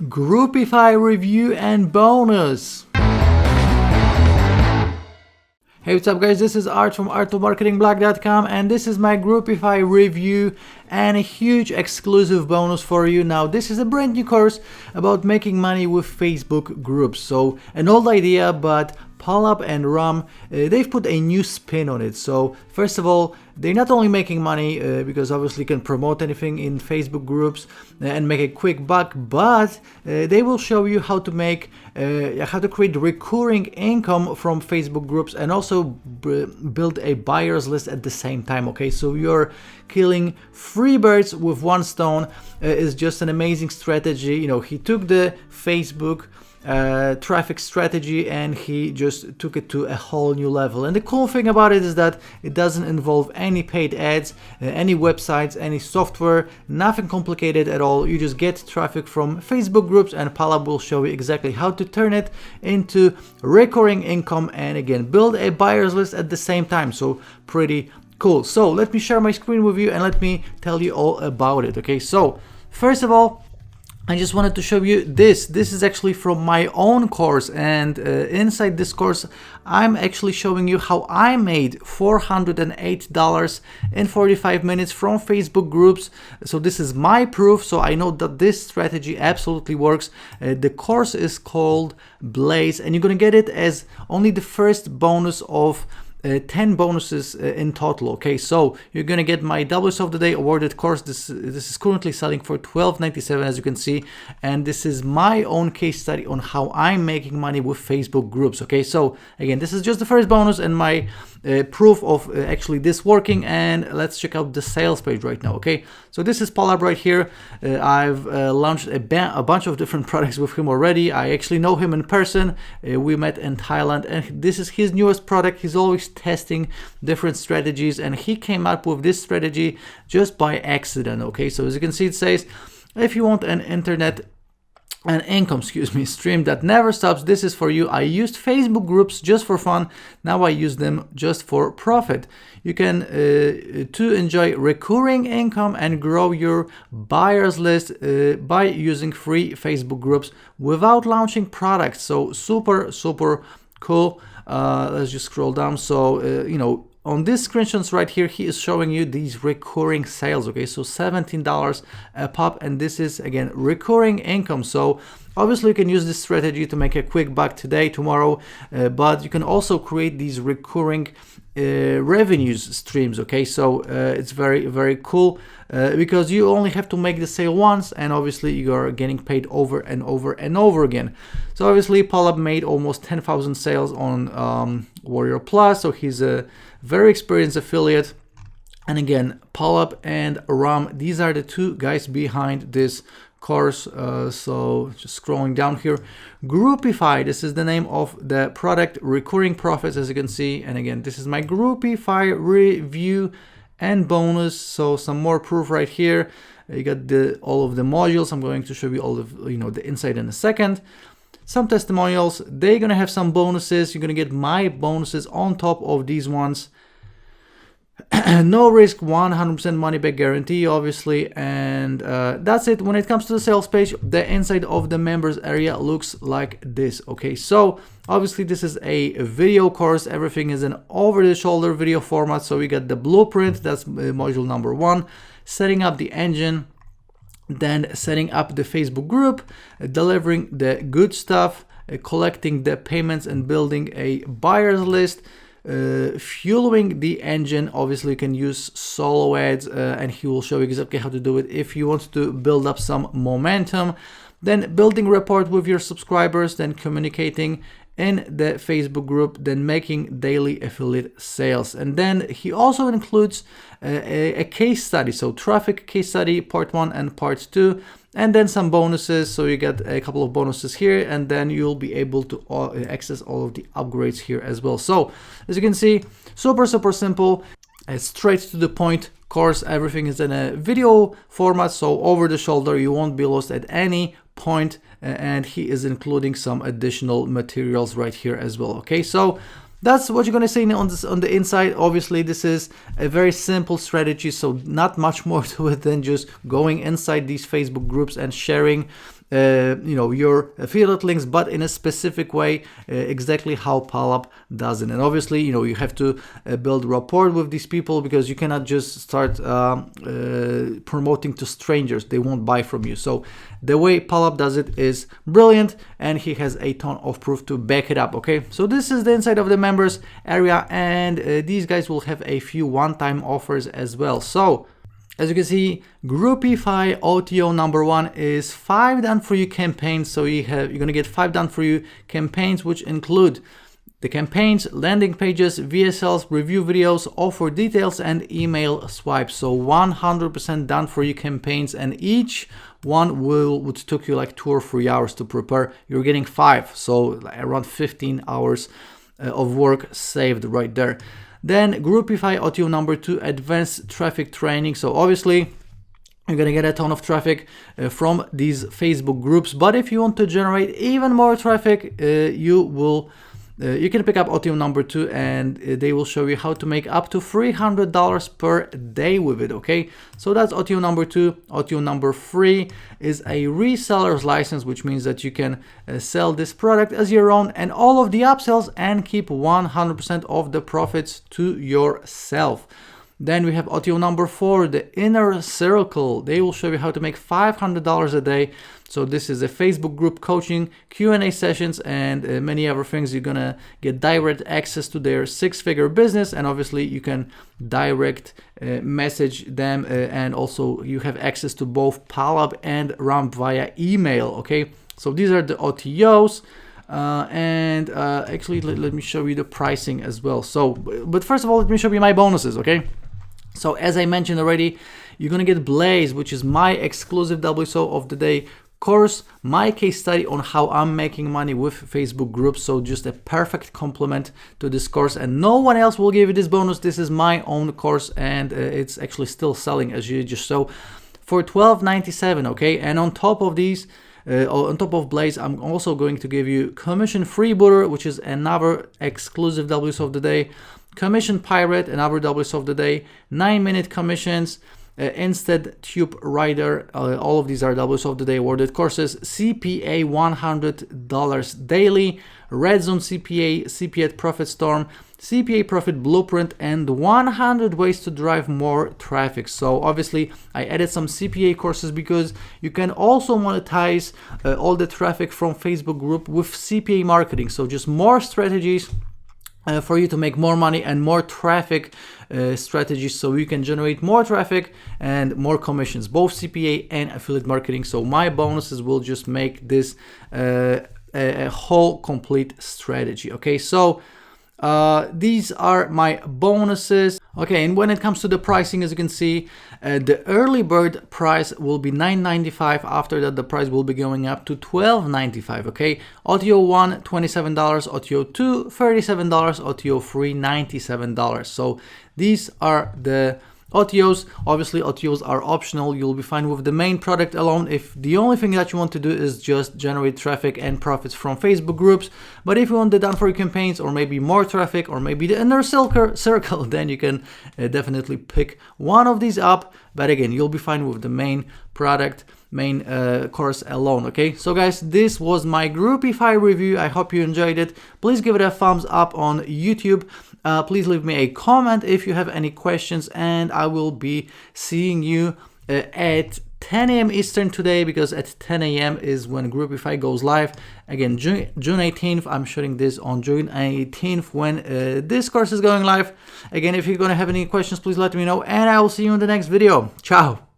Groupiify review and bonus. Hey, what's up guys, this is Art from artofmarketingblack.com and this is my Groupiify review and a huge exclusive bonus for you. Now this is a brand new course about making money with Facebook groups. So an old idea, but Pallab and Ram, they've put a new spin on it. So first of all, they're not only making money because obviously you can promote anything in Facebook groups and make a quick buck, but they will show you how to make how to create recurring income from Facebook groups and also build a buyers list at the same time. Okay, so you're killing three birds with one stone. Is just an amazing strategy. You know, he took the Facebook traffic strategy and he just took it to a whole new level. And the cool thing about it is that it doesn't involve any paid ads, any websites, any software, nothing complicated at all. You just get traffic from Facebook groups and Pallab will show you exactly how to turn it into recurring income and again build a buyers list at the same time. So pretty cool. So let me share my screen with you and let me tell you all about it. Okay, so first of all, I just wanted to show you this. This is actually from my own course, and inside this course I'm actually showing you how I made $408 in 45 minutes from Facebook groups. So this is my proof, so I know that this strategy absolutely works. The course is called Blaze and you're gonna get it as only the first bonus of 10 bonuses in total. Okay, so you're gonna get my W's of the Day awarded course. This is currently selling for $12.97 as you can see, and this is my own case study on how I'm making money with Facebook groups. Okay, so again, this is just the first bonus and my proof of actually this working, and let's check out the sales page right now. Okay, so this is Pallab right here. I've launched a bunch of different products with him already. I actually know him in person. We met in Thailand and this is his newest product. He's always testing different strategies and he came up with this strategy just by accident. Okay, so as you can see, it says if you want an income stream that never stops, this is for you. I used Facebook groups just for fun, now I use them just for profit. You can to enjoy recurring income and grow your buyers list by using free Facebook groups without launching products. So super cool. Let's just scroll down. So you know, on these screenshots right here, he is showing you these recurring sales. Okay, so $17 a pop, and this is again recurring income. So obviously you can use this strategy to make a quick buck today, tomorrow, but you can also create these recurring revenues streams. Okay, so it's very cool because you only have to make the sale once and obviously you are getting paid over and over again. So obviously Pallab made almost 10,000 sales on Warrior Plus, so he's a very experienced affiliate. And again, Pallab and Ram, these are the two guys behind this course. So just scrolling down here, Groupiify, this is the name of the product, recurring profits as you can see. And again, this is my Groupiify review and bonus. So some more proof right here. You got all of the modules. I'm going to show you all of the inside in a second. Some testimonials, they're gonna have some bonuses. You're gonna get my bonuses on top of these ones. No risk, 100% money back guarantee obviously, and that's it. When it comes to the sales page, the inside of the members area looks like this. Okay, so obviously this is a video course. Everything is an over-the-shoulder video format. So we got the blueprint, that's module number 1, setting up the engine, then setting up the Facebook group, delivering the good stuff, collecting the payments and building a buyers list, fueling the engine. Obviously you can use solo ads and he will show you exactly how to do it if you want to build up some momentum. Then building rapport with your subscribers, then communicating in the Facebook group, then making daily affiliate sales. And then he also includes a case study, so traffic case study part 1 and part 2, and then some bonuses. So you get a couple of bonuses here, and then you'll be able to access all of the upgrades here as well. So as you can see, super simple, straight to the point course. Everything is in a video format, so over the shoulder, you won't be lost at any point, and he is including some additional materials right here as well. Okay, so that's what you're going to see on the inside. Obviously this is a very simple strategy, so not much more to it than just going inside these Facebook groups and sharing your affiliate links, but in a specific way, exactly how Pallab does it. And obviously, you have to build rapport with these people, because you cannot just start promoting to strangers. They won't buy from you. So the way Pallab does it is brilliant, and he has a ton of proof to back it up. Okay, so this is the inside of the members area, and these guys will have a few one-time offers as well. So as you can see, Groupiify OTO number 1 is 5 done for you campaigns. So you're gonna get 5 done for you campaigns, which include the campaigns, landing pages, VSLs, review videos, offer details, and email swipes. So 100% done for you campaigns, and each one would took you like 2 or 3 hours to prepare. You're getting 5, so around 15 hours of work saved right there. Then Groupiify OTO number 2, advanced traffic training. So obviously you're gonna get a ton of traffic from these Facebook groups, but if you want to generate even more traffic, you can pick up OTO number 2, and they will show you how to make up to $300 per day with it. Okay, so that's OTO number 2. OTO number 3 is a reseller's license, which means that you can sell this product as your own and all of the upsells, and keep 100% of the profits to yourself. Then we have OTO number 4, the inner circle. They will show you how to make $500 a day. So this is a Facebook group coaching, Q&A sessions, and many other things. You're gonna get direct access to their 6-figure business, and obviously you can direct message them, and also you have access to both Pallab and Ramp via email. Okay, so these are the OTOs. Actually, let me show you the pricing as well. So, but first of all, let me show you my bonuses. Okay, so as I mentioned already, you're gonna get Blaze, which is my exclusive WSO of the day course, my case study on how I'm making money with Facebook groups. So just a perfect complement to this course, and no one else will give you this bonus. This is my own course, and it's actually still selling, as you just saw, for $12.97. Okay, and on top of these, on top of Blaze, I'm also going to give you Commission Freebooter, which is another exclusive WSO of the day, Commission Pirate, another WSO of the day, 9-minute commissions, Instead Tube Rider, all of these are WSO of the day awarded courses, CPA $100 daily, Red Zone CPA, CPA Profit Storm, CPA Profit Blueprint, and 100 ways to drive more traffic. So obviously I added some CPA courses because you can also monetize all the traffic from Facebook group with CPA marketing. So just more strategies for you to make more money and more traffic strategies, so you can generate more traffic and more commissions, both CPA and affiliate marketing. So my bonuses will just make this a whole complete strategy. Okay, so these are my bonuses. Okay, and when it comes to the pricing, as you can see, the early bird price will be $9.95. After that, the price will be going up to $12.95. Okay, OTO 1 $27, OTO 2 $37, OTO 3 $97. So these are the OTOs. Obviously OTOs are optional. You'll be fine with the main product alone if the only thing that you want to do is just generate traffic and profits from Facebook groups. But if you want the done for you campaigns, or maybe more traffic, or maybe the inner circle, then you can definitely pick one of these up. But again, you'll be fine with the main product, main course alone. Okay, so guys, this was my Groupiify review. I hope you enjoyed it. Please give it a thumbs up on YouTube. Please leave me a comment if you have any questions, and I will be seeing you at 10 a.m. Eastern today, because at 10 a.m. is when Groupiify goes live. Again, June 18th. I'm shooting this on June 18th when this course is going live. Again, if you're going to have any questions, please let me know, and I will see you in the next video. Ciao.